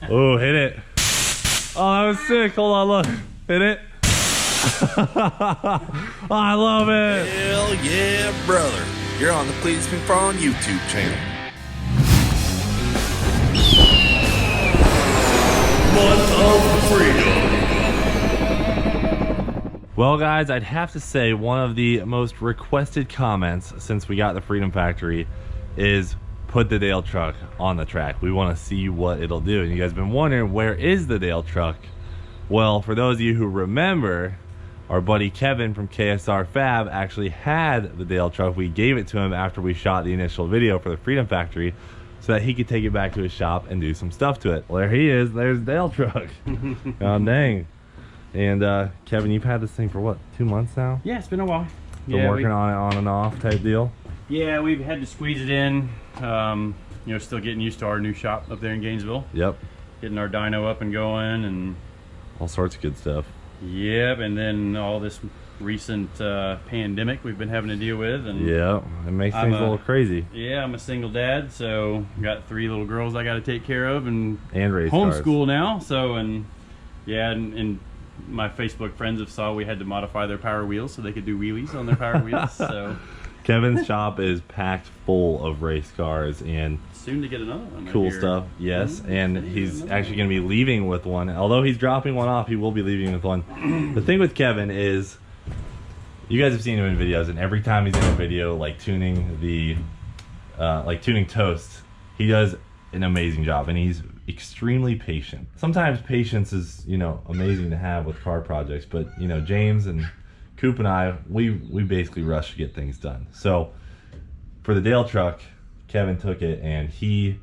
Oh, hit it. Oh, that was sick. Hold on, look. Hit it. Oh, I love it. Hell yeah, brother. You're on the Cleetus McFarland YouTube channel. Month of Freedom. Well, guys, I'd have to say one of the most requested comments since we got the Freedom Factory is put the Dale truck on the track. We want to see what it'll do. And you guys have been wondering, where is the Dale truck? Well, for those of you who remember, our buddy Kevin from KSR Fab actually had the Dale truck. We gave it to him after we shot the initial video for the Freedom Factory so that he could take it back to his shop and do some stuff to it. Well, there he is. There's the Dale truck. Oh, dang. And Kevin, you've had this thing for what, 2 months now? Yeah, it's been a while. Been working on it on and off type deal? Yeah, we've had to squeeze it in. You know, still getting used to our new shop up there in Gainesville. Yep. Getting our dyno up and going and all sorts of good stuff. Yep, and then all this recent pandemic we've been having to deal with. And yeah, it makes things a little crazy. Yeah, I'm a single dad, so got 3 little girls I got to take care of and race homeschool cars now. So and my Facebook friends have saw we had to modify their Power Wheels so they could do wheelies on their Power Wheels. So Kevin's shop is packed full of race cars and soon to get another one. Cool stuff, yes. And he's actually going to be leaving with one. Although he's dropping one off, he will be leaving with one. The thing with Kevin is, you guys have seen him in videos, and every time he's in a video, like tuning the, tuning toast, he does an amazing job, and he's extremely patient. Sometimes patience is, you know, amazing to have with car projects, but you know, James and Coop and I, we basically rush to get things done. So for the Dale truck, Kevin took it, and he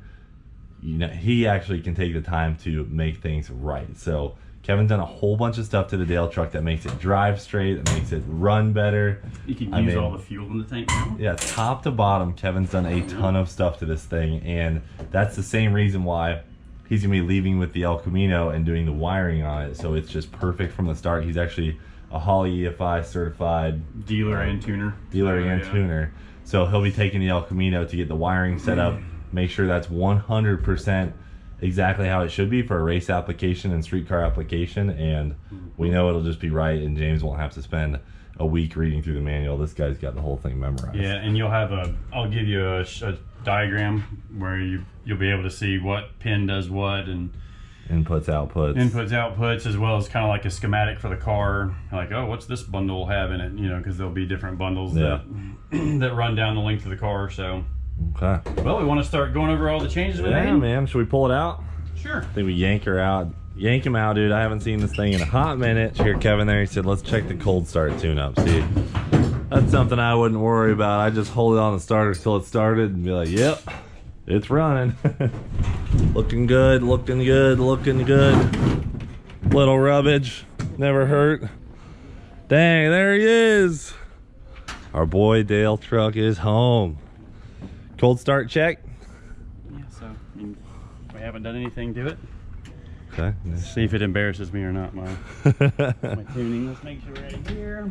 actually can take the time to make things right. So Kevin's done a whole bunch of stuff to the Dale truck that makes it drive straight, that makes it run better. You can use all the fuel in the tank now. Yeah, top to bottom, Kevin's done a ton of stuff to this thing, and that's the same reason why he's gonna be leaving with the El Camino and doing the wiring on it. So it's just perfect from the start. He's actually a Holley EFI certified dealer and tuner. Tuner. So he'll be taking the El Camino to get the wiring set up, make sure that's 100% exactly how it should be for a race application and street car application, and we know it'll just be right, and James won't have to spend a week reading through the manual. This guy's got the whole thing memorized. Yeah, and you'll have I'll give you a diagram where you'll be able to see what pin does what, and inputs, outputs, as well as kind of like a schematic for the car. Like, oh, what's this bundle have in it? You know, because there'll be different bundles that run down the length of the car. So, okay. Well, we want to start going over all the changes we made. Yeah, man. Should we pull it out? Sure. I think we yank him out, dude. I haven't seen this thing in a hot minute. Here, Kevin there, he said, let's check the cold start tune-up. See, that's something I wouldn't worry about. I just hold it on the starter till it started and be like, yep, it's running. Looking good, looking good, looking good. Little rubbage, never hurt. Dang, there he is. Our boy Dale truck is home. Cold start check. Yeah, so I mean, we haven't done anything to it. Okay. Let's see if it embarrasses me or not. My tuning. Let's make sure we're right here.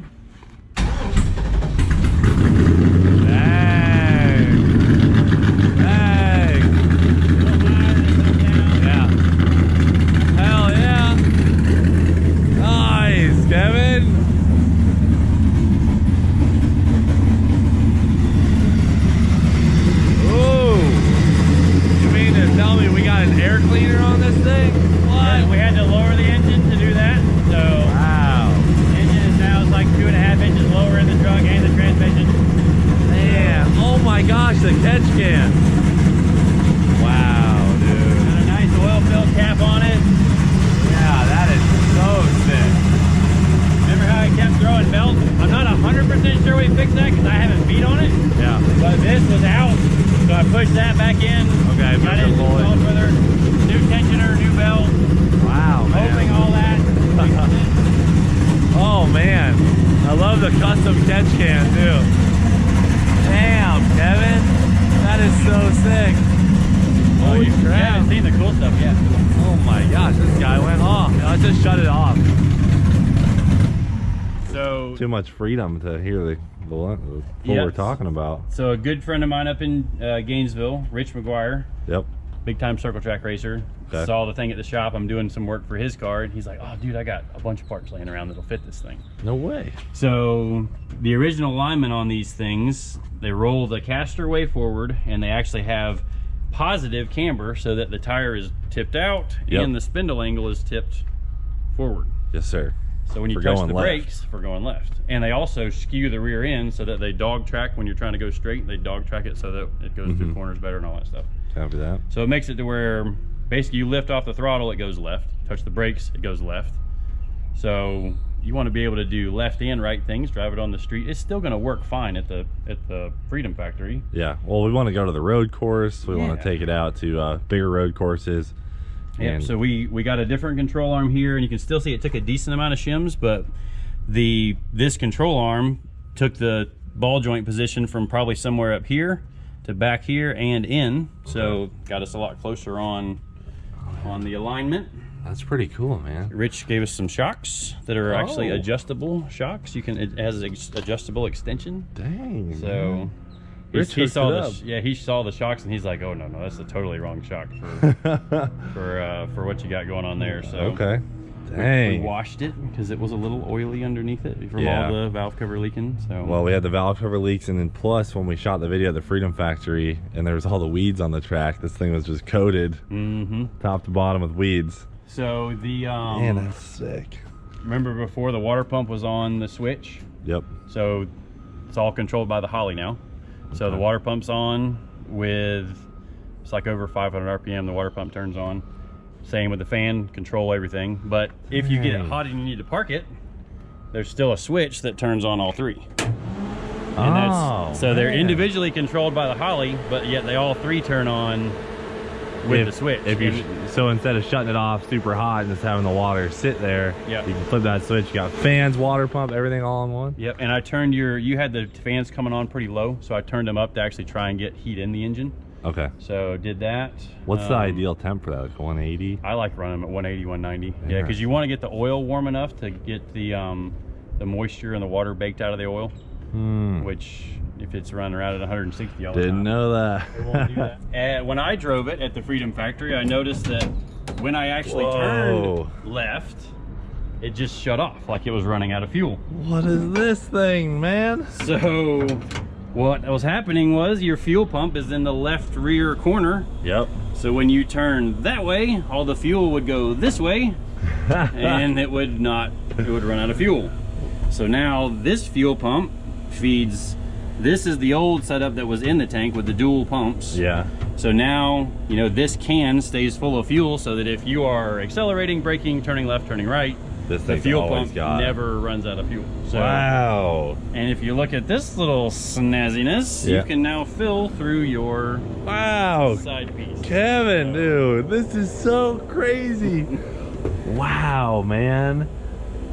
The catch can. Wow, dude. Got a nice oil filled cap on it. Yeah, that is so sick. Remember how I kept throwing belts? I'm not 100% sure we fixed that because I haven't beat on it. Yeah. But this was out, so I pushed that back in. Okay, got it installed with her. New tensioner, new belt. Wow, man. Hoping all that. Oh, man. I love the custom catch can, too. Damn, Kevin, that is so sick. Holy crap. Yeah, I haven't seen the cool stuff yet. Oh my gosh, this guy went off. I just shut it off. So too much freedom to hear what we're talking about. So a good friend of mine up in Gainesville, Rich McGuire. Yep. big time circle track racer. Okay. Saw the thing at the shop. I'm doing some work for his car, and he's like, "Oh, dude, I got a bunch of parts laying around that'll fit this thing." No way. So the original alignment on these things, they roll the caster way forward, and they actually have positive camber so that the tire is tipped out and the spindle angle is tipped forward. Yes, sir. So when you touch the brakes, for going left. And they also skew the rear end so that they dog track when you're trying to go straight. They dog track it so that it goes through corners better and all that stuff. Copy that. So it makes it to where basically you lift off the throttle, it goes left. You touch the brakes, it goes left. So you want to be able to do left and right things, drive it on the street. It's still going to work fine at the Freedom Factory. Yeah. Well, we want to go to the road course. We want to take it out to bigger road courses. Yeah, so we got a different control arm here, and you can still see it took a decent amount of shims, but this control arm took the ball joint position from probably somewhere up here to back here and in, so got us a lot closer on the alignment. That's pretty cool, man. Rich gave us some shocks that are actually adjustable shocks. It has an adjustable extension. Dang. So he saw the shocks and he's like, "Oh no, that's a totally wrong shock for what you got going on there." So okay, dang. We washed it because it was a little oily underneath it from all the valve cover leaking. So well, we had the valve cover leaks, and then plus when we shot the video at the Freedom Factory and there was all the weeds on the track, this thing was just coated top to bottom with weeds. So man, that's sick. Remember before the water pump was on the switch? Yep. So it's all controlled by the Holly now. So the water pump's on with, it's like over 500 RPM, the water pump turns on. Same with the fan, control everything. But if you get it hot and you need to park it, there's still a switch that turns on all three. And so they're individually controlled by the Holly, but yet they all three turn on with the switch. So instead of shutting it off super hot and just having the water sit there, you can flip that switch. You got fans, water pump, everything all in one. Yep. And I turned you had the fans coming on pretty low, so I turned them up to actually try and get heat in the engine. Okay. So did that. What's the ideal temp for that? Like 180? I like running them at 180, 190. Yeah, because you want to get the oil warm enough to get the moisture and the water baked out of the oil. Which, if it's running around at 160 all the time. Didn't know that. It won't do that. And when I drove it at the Freedom Factory, I noticed that when I actually turned left, it just shut off like it was running out of fuel. What is this thing, man? So what was happening was your fuel pump is in the left rear corner. Yep. So when you turn that way, all the fuel would go this way and it would run out of fuel. So now this fuel pump feeds, this is the old setup that was in the tank with the dual pumps. Yeah. So now, this can stays full of fuel so that if you are accelerating, braking, turning left, turning right, the fuel pump never runs out of fuel. So, wow. And if you look at this little snazziness, you can now fill through your side piece. Kevin, dude, this is so crazy. Wow, man.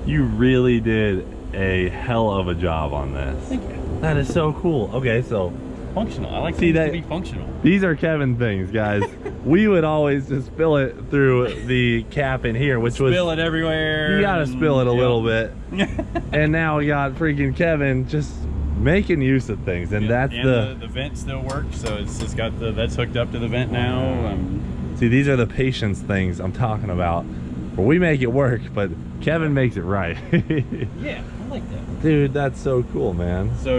You really did a hell of a job on this. Thank you. That is so cool. Okay, so functional. I like things to be functional. These are Kevin things, guys. We would always just spill it through the cap in here, which spill it everywhere. You gotta spill it a little bit. And now we got freaking Kevin just making use of things, and the vent still works, so it's just got that's hooked up to the vent now. See, these are the patience things I'm talking about. Where we make it work, but Kevin makes it right. Yeah, I like that. Dude, that's so cool, man. So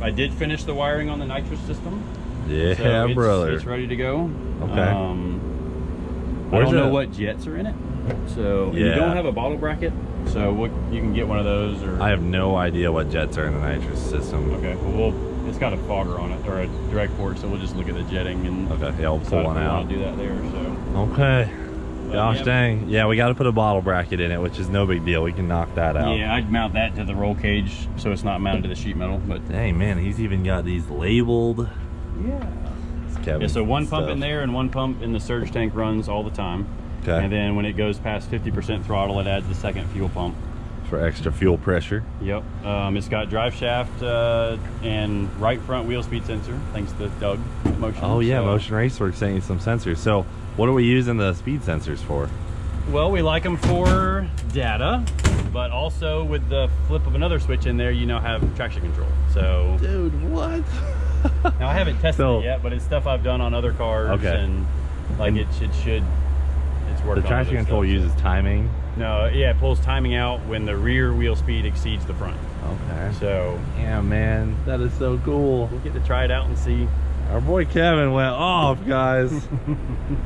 I did finish the wiring on the Nitrous system. Yeah, so brother. It's ready to go. Okay. I don't know what jets are in it. So you don't have a bottle bracket, so you can get one of those. Or I have no idea what jets are in the Nitrous system. Okay, well, it's got a fogger on it, or a direct port, so we'll just look at the jetting and we'll pull one out. Do that there. So okay. Gosh dang. Yeah, we got to put a bottle bracket in it, which is no big deal. We can knock that out. Yeah, I'd mount that to the roll cage so it's not mounted to the sheet metal. But dang, man, he's even got these labeled. Yeah, so one pump in there and one pump in the surge tank runs all the time. Okay. And then when it goes past 50% throttle, it adds the second fuel pump. For extra fuel pressure. Yep. It's got drive shaft and right front wheel speed sensor, thanks to Doug Motion. Oh yeah, Motion Raceworks sent you some sensors. So what are we using the speed sensors for? Well, we like them for data, but also with the flip of another switch in there, you now have traction control. So, dude, what? Now I haven't tested it yet, but it's stuff I've done on other cars. Okay. And Like it should. It's working. The traction control uses timing. No, yeah, it pulls timing out when the rear wheel speed exceeds the front. Okay. So yeah, man, that is so cool. We'll get to try it out and see. Our boy Kevin went off, guys.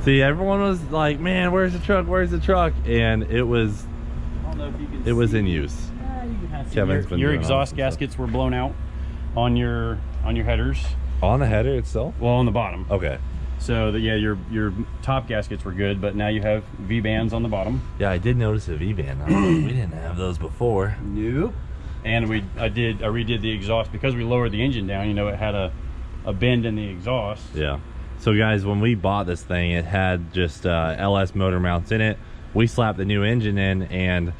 See, everyone was like, "Man, where's the truck? Where's the truck?" And it was, I don't know if you can it was in use. Kevin's been your doing exhaust awesome gaskets were blown out on your headers. On the header itself? Well, on the bottom. Okay. So yeah, your top gaskets were good, but now you have V bands on the bottom. Yeah, I did notice a V band. We didn't have those before. Nope. And I redid the exhaust because we lowered the engine down. You know, it had a bend in the exhaust. Yeah. So guys, when we bought this thing, it had just LS motor mounts in it. We slapped the new engine in, and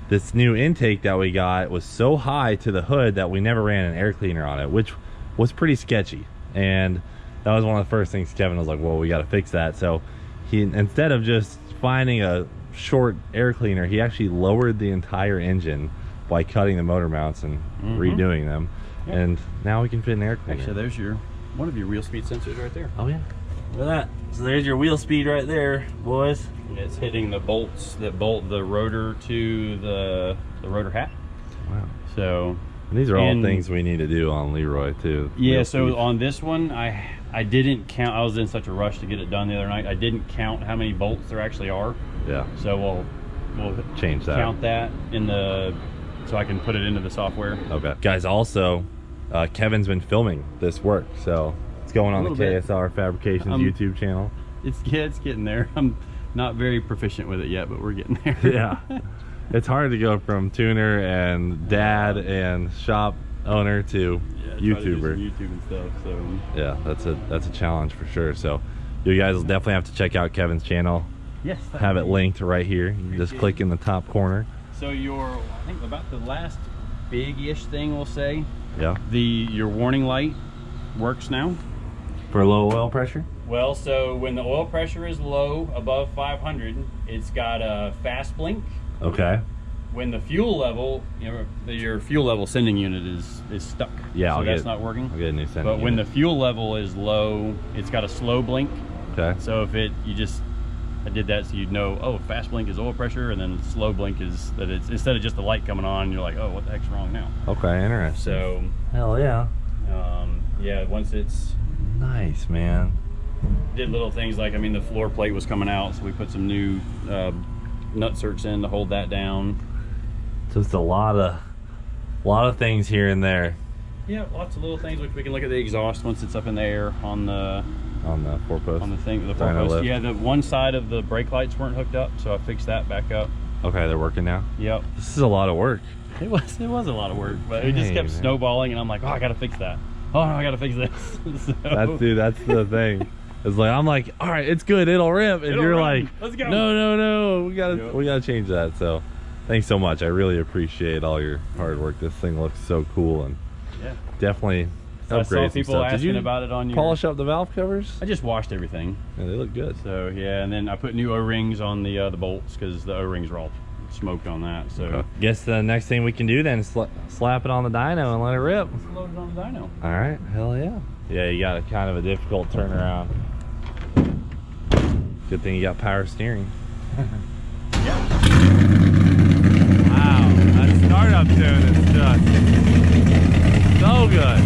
this new intake that we got was so high to the hood that we never ran an air cleaner on it, which was pretty sketchy. And that was one of the first things Kevin was like, well, we got to fix that. So he, instead of just finding a short air cleaner, he actually lowered the entire engine by cutting the motor mounts and redoing them. Yep. And now we can fit an air cleaner. Actually, there's one of your wheel speed sensors right there. Oh yeah, look at that. So there's your wheel speed right there, boys. And it's hitting the bolts that bolt the rotor to the rotor hat. Wow. So and these are all things we need to do on Leroy too. Yeah, so on this one, I didn't count. I was in such a rush to get it done the other night. I didn't count how many bolts there actually are. Yeah. So we'll change that. Count that in the, so I can put it into the software. Okay. Guys, also, Kevin's been filming this work, so it's going on the KSR Fabrications YouTube channel. It's getting there. I'm not very proficient with it yet, but we're getting there. Yeah. It's hard to go from tuner and dad and shop owner to YouTuber. YouTube and stuff. So yeah, that's a challenge for sure. So you guys will definitely have to check out Kevin's channel. Yes. Have it linked right here. You just click in the top corner. So I think about the last big-ish thing we'll say. Yeah. Your warning light works now. For low oil pressure? Well, so when the oil pressure is low, above 500, it's got a fast blink. Okay. When the fuel level, your fuel level sending unit is stuck. Yeah, so that's not working. I'll get a new sending But when the fuel level is low, it's got a slow blink. Okay. So if I did that so you'd know, oh, fast blink is oil pressure, and then slow blink is that it's, instead of just the light coming on, you're like, oh, what the heck's wrong now? Okay, interesting. So hell yeah. Yeah, once it's nice, man. Did little things like, the floor plate was coming out, so we put some new nut certs in to hold that down. Just a lot of things here and there. Yeah, lots of little things, which we can look at the exhaust once it's up in the air on the four post. On the thing, the four post. Yeah, the one side of the brake lights weren't hooked up, so I fixed that back up. Okay, they're working now. Yep. This is a lot of work. It was a lot of work, but it just kept snowballing, and I'm like, oh, I gotta fix that. Oh no, I gotta fix this. So, that's the thing. It's like, I'm like, all right, it's good, it'll rip, and you're like, let's go. No, we gotta change that. So thanks so much. I really appreciate all your hard work. This thing looks so cool, and definitely so upgrades. I saw people asking about it on your polish up the valve covers. I just washed everything. Yeah, they look good. So yeah, and then I put new O-rings on the bolts because the O-rings are all smoked on that. So okay. Guess the next thing we can do then is slap it on the dyno and let it rip. Let's load it on the dyno. All right, hell yeah. Yeah, you got a kind of a difficult turnaround. Good thing you got power steering. Yeah. Wow, that startup tune is just so good.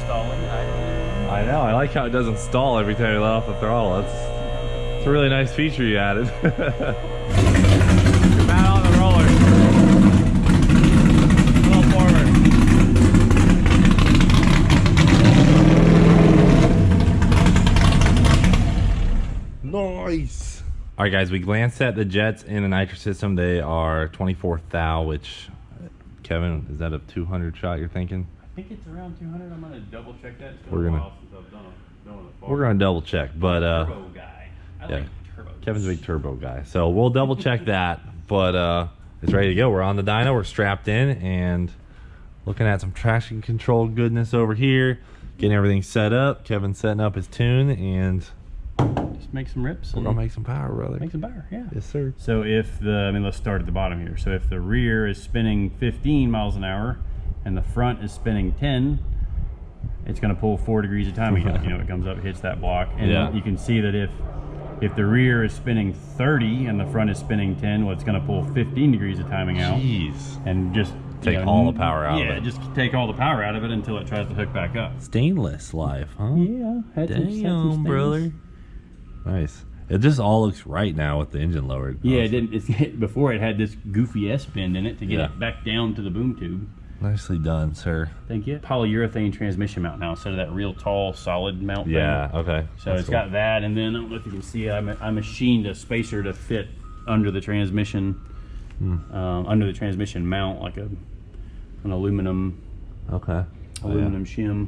stalling. I know. I like how it doesn't stall every time you let off the throttle. It's a really nice feature you added. You're back on the roller. A little forward. Nice. All right, guys. We glanced at the jets in the nitrous system. They are 24 thou, which, Kevin, is that a 200 shot you're thinking? I think it's around 200. I'm gonna double check that. It's been We're a gonna- while since I've done a We're gonna double check, but turbo guy. I yeah, like turbo. Kevin's a big turbo guy, so we'll double check that. But it's ready to go. We're on the dyno. We're strapped in and looking at some traction control goodness over here, getting everything set up. Kevin's setting up his tune, and Just make some rips. we're and gonna make some power, brother. make some power. Yeah. Yes, sir. So if let's start at the bottom here. So if the rear is spinning 15 miles an hour and the front is spinning 10, it's going to pull 4 degrees of timing out. You know, it comes up, hits that block, and Yeah. you can see that if the rear is spinning 30 and the front is spinning 10, well, it's going to pull 15 degrees of timing out. Jeez. And just Take all the power out of Yeah, it. just take all the power out of it until it tries to hook back up. Stainless life, huh? Yeah, had Damn, brother. Nice. It just all looks right now with the engine lowered. Yeah, it didn't. Before it had this goofy S bend in it to get Yeah. it back down to the boom tube. Nicely done, sir. Thank you. Polyurethane transmission mount now instead of that real tall solid mount. Yeah. thing. Okay. So That's it's cool. got that, and then I don't know if you can see, I machined a spacer to fit under the transmission, under the transmission mount, like an aluminum Okay. shim.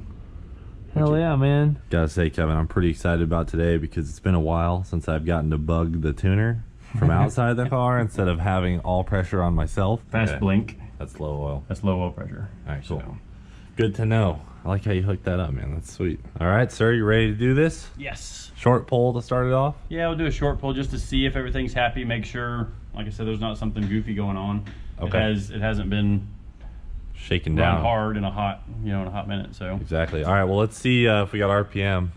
Hell yeah, man. Gotta say, Kevin, I'm pretty excited about today because it's been a while since I've gotten to bug the tuner from outside the car instead of having all pressure on myself. Fast Okay. blink. That's low oil. That's low oil pressure. All right, cool. So- Good to know. I like how you hooked that up, man. That's sweet. All right, sir, you ready to do this? Yes. Short pull to start it off? Yeah, we'll do a short pull just to see if everything's happy. Make sure, like I said, there's not something goofy going on. Okay. It hasn't been Shaking run down. hard in a hot minute. So Exactly. All right, well, let's see if we got RPM.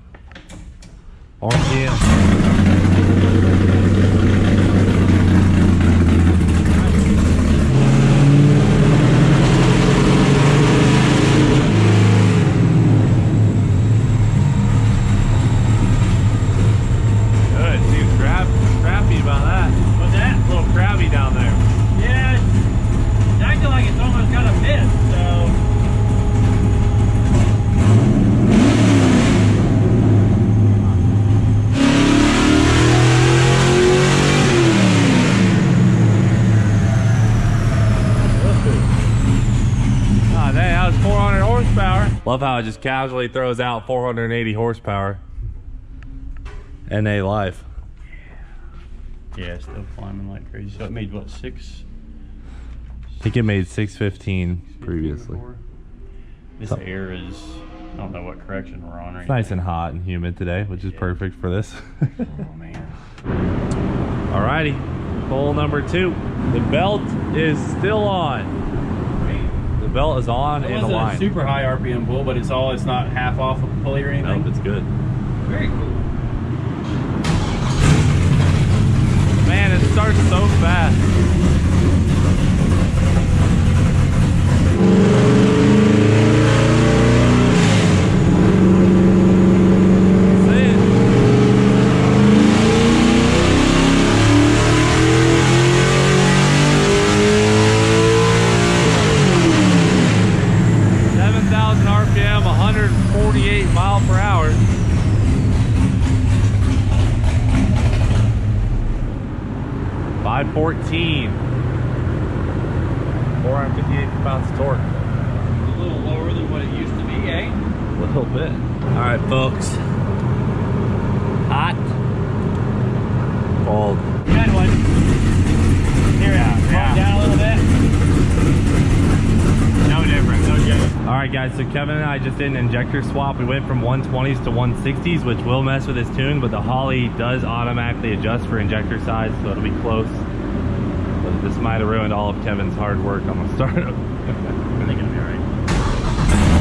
RPM. Good. Seems crappy about that. what's that? A little crabby down there. Yeah, it's acting like it's almost got a miss. So. Oh, dang, that was 400 horsepower. Love how it just casually throws out 480 horsepower. NA life. Yeah, still climbing like crazy. So it made what, 6? I think it made 615 previously. This So- air is, I don't know what correction we're on right It's nice and hot and humid today, which is perfect for this. now. Oh man. Alrighty, pull number 2. The belt is still on. The belt is on It in the wasn't a line. super high RPM pull, but it's not half off of the pulley or anything. Nope, it's good. Very cool. Man, it starts so fast. See it? RPM, 148 mile per hour. $514. 458 pounds of torque. A little lower than what it used to be, eh? A little bit. All right, folks. Hot. Cold. Good one. Here, calm down a little bit. No different, no different. All right, guys, so Kevin and I just did an injector swap. We went from 120s to 160s, which will mess with his tune, but the Holly does automatically adjust for injector size, so it'll be close. But this might have ruined all of Kevin's hard work on the startup. I think it'll be all right.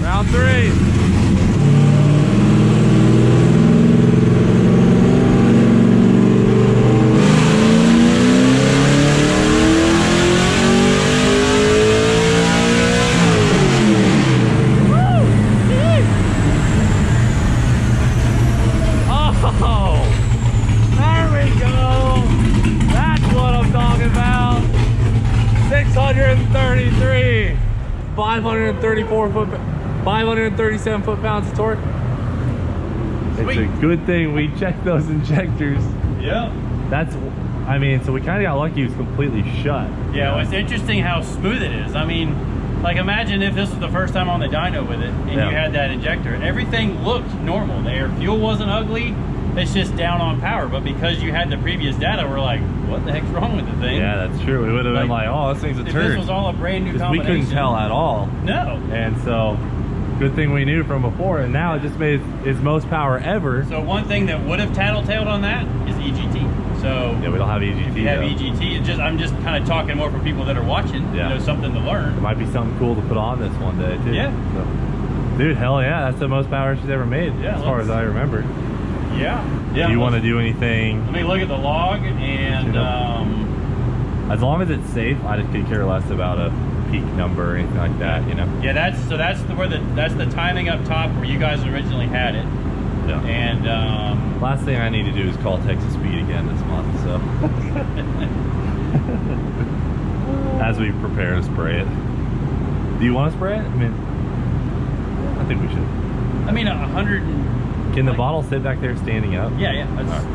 Round 3. 537 foot-pounds of torque. Sweet. It's a good thing we checked those injectors. Yeah. That's, I mean, so we kind of got lucky. It was completely shut. Yeah, well, it's interesting how smooth it is. I mean, like imagine if this was the first time on the dyno with it and you had that injector. Everything looked normal. The air fuel wasn't ugly. It's just down on power. But because you had the previous data, we're like, what the heck's wrong with the thing? Yeah, that's true. We would have been like, oh, this thing's a turd. If this was all a brand new combination. We couldn't tell at all. No. And so, good thing we knew from before. And now it just made its most power ever. So one thing that would have tattletaled on that is EGT. So yeah, we don't have EGT. If you have EGT, it's just, I'm just kind of talking more for people that are watching. Yeah. You know, something to learn. It might be something cool to put on this one day too. Yeah. So, dude, hell yeah, that's the most power she's ever made, as far as I remember. Yeah. Yeah. Do you want to do anything? Let me look at the log, and as long as it's safe, I just could care less about a peak number or anything like that, you know. Yeah, that's the timing up top where you guys originally had it. Yeah. And last thing I need to do is call Texas Speed again this month, so as we prepare to spray it. Do you want to spray it? I mean, I think we should. I mean, 100. Can the bottle sit back there standing up? Yeah, yeah.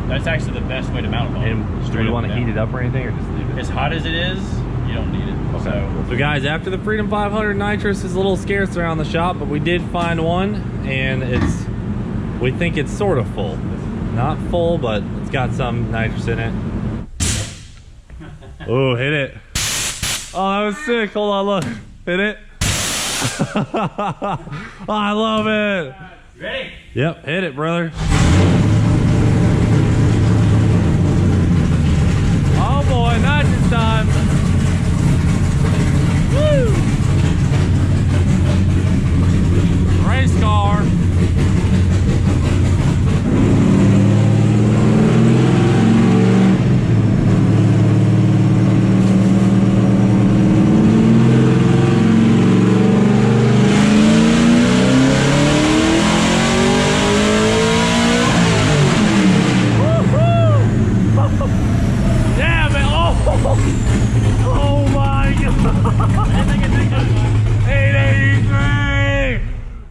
That's actually the best way to mount a bottle. And do you want to heat it up or anything, or just leave it? As hot as it is, you don't need it. Okay. So guys, after the Freedom 500 Nitrous is a little scarce around the shop, but we did find one, and we think it's sort of full. It's not full, but it's got some nitrous in it. Oh, hit it. Oh, that was sick. Hold on, look. Hit it. Oh, I love it. Ready? Yep, hit it, brother. Oh boy, nitrous time. Woo! Race car.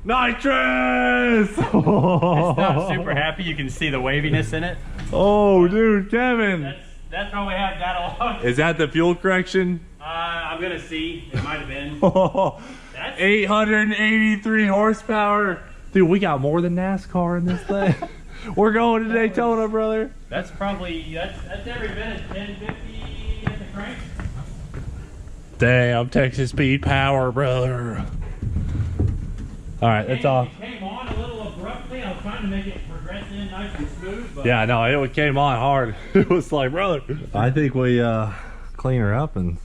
Nitrous! It's not super happy. You can see the waviness in it. Oh, dude, Kevin. That's probably had that along. Is that the fuel correction? I'm gonna see. It might have been. 883 horsepower. Dude, we got more than NASCAR in this thing. We're going to Daytona, brother. That's probably that's every minute 1050 at the crank. Damn, Texas Speed power, brother. All right, that's all. It came on a little abruptly. I was trying to make it progress in nice and smooth. But yeah, no, it came on hard. It was like, brother. I think we clean her up and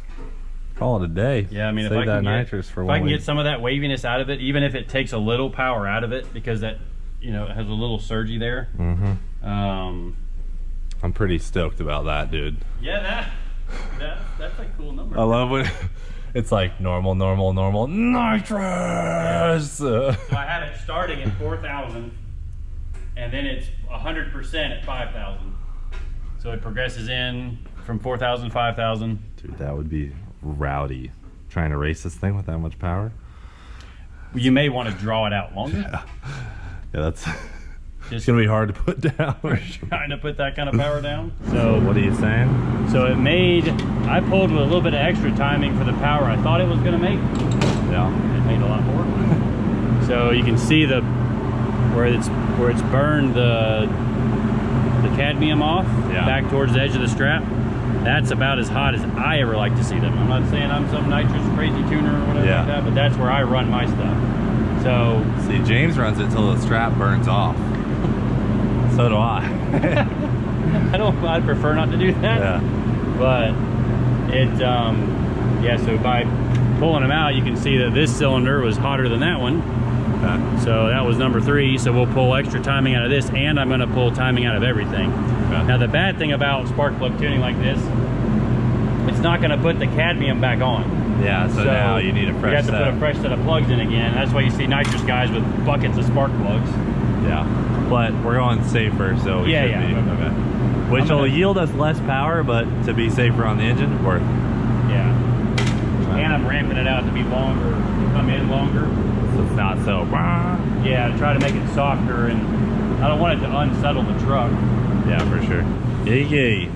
call it a day. Yeah, I mean, save if I that can nitrous for if I can get some of that waviness out of it, even if it takes a little power out of it, because that, you know, it has a little surgy there. Mm-hmm. I'm pretty stoked about that, dude. Yeah, that's a cool number. I love it. It's like normal nitrous. So I have it starting at 4,000, and then it's 100% at 5,000. So it progresses in from 4,000, 5,000. Dude, that would be rowdy. Trying to race this thing with that much power. You may want to draw it out longer. Yeah, that's. It's gonna be hard to put down. Trying to put that kind of power down. So what are you saying? So I pulled with a little bit of extra timing for the power I thought it was gonna make. Yeah. It made a lot more. So you can see where it's burned the cadmium off, back towards the edge of the strap. That's about as hot as I ever like to see them. I'm not saying I'm some nitrous crazy tuner or whatever like that, but that's where I run my stuff. So see, James runs it till the strap burns off. So do I. I'd prefer not to do that. Yeah. But so by pulling them out, you can see that this cylinder was hotter than that one. Okay. So that was number 3. So we'll pull extra timing out of this, and I'm going to pull timing out of everything. Okay. Now the bad thing about spark plug tuning like this, it's not going to put the cadmium back on. Yeah. So now you need a fresh set. You have to put a fresh set of plugs in again. That's why you see nitrous guys with buckets of spark plugs. Yeah. But we're going safer, so we should be. Okay. Which will yield us less power, but to be safer on the engine, worth it. Yeah. And I'm ramping it out to be longer come in longer. So it's not so. Yeah, to try to make it softer, and I don't want it to unsettle the truck. Yeah, for sure. Yay.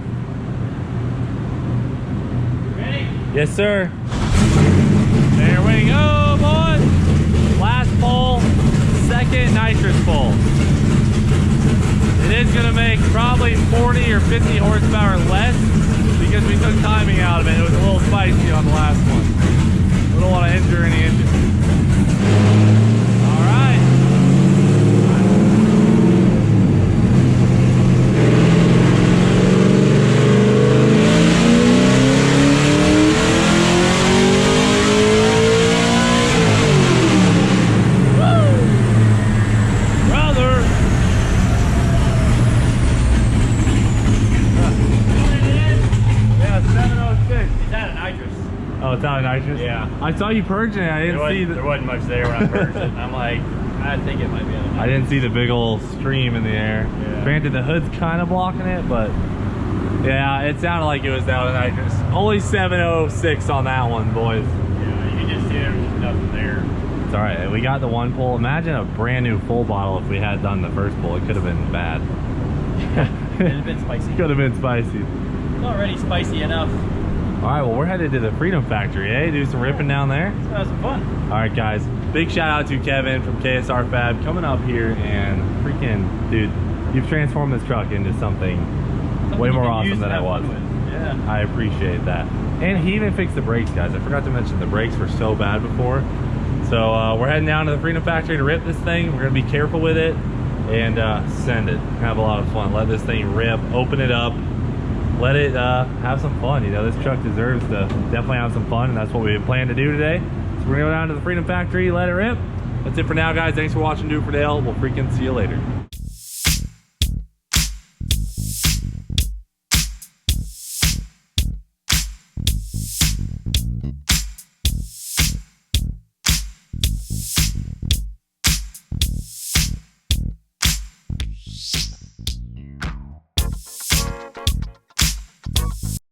Ready? Yes, sir. There we go, boys. Last pull, second nitrous pull. It is gonna make probably 40 or 50 horsepower less because we took timing out of it. It was a little spicy on the last one. We don't want to injure any engine. All right. Oh, it's out of nitrous? Yeah. I saw you purging it. I didn't see there wasn't much there when I purged it. I'm like, I think it might be out of nitrous. I didn't see the big old stream in the air. Yeah. Granted, the hood's kind of blocking it, but yeah, it sounded like it was out of nitrous. Only 706 on that one, boys. Yeah, you can just see there was just nothing there. It's all right. We got the one pull. Imagine a brand new full bottle if we had done the first pull. It could have been bad. It would have been spicy. Could have been spicy. It's already spicy enough. All right, well, we're headed to the Freedom Factory, eh? Do some ripping down there. Let's have some fun. All right, guys. Big shout out to Kevin from KSR Fab coming up here and freaking, dude, you've transformed this truck into something way more awesome than it was. Yeah. I appreciate that. And he even fixed the brakes, guys. I forgot to mention the brakes were so bad before. So we're heading down to the Freedom Factory to rip this thing. We're gonna be careful with it and send it. Have a lot of fun. Let this thing rip, open it up. Let it have some fun. You know, this truck deserves to definitely have some fun, and that's what we plan to do today. So we're gonna go down to the Freedom Factory, let it rip. That's it for now, guys. Thanks for watching Do It for Dale. We'll freaking see you later.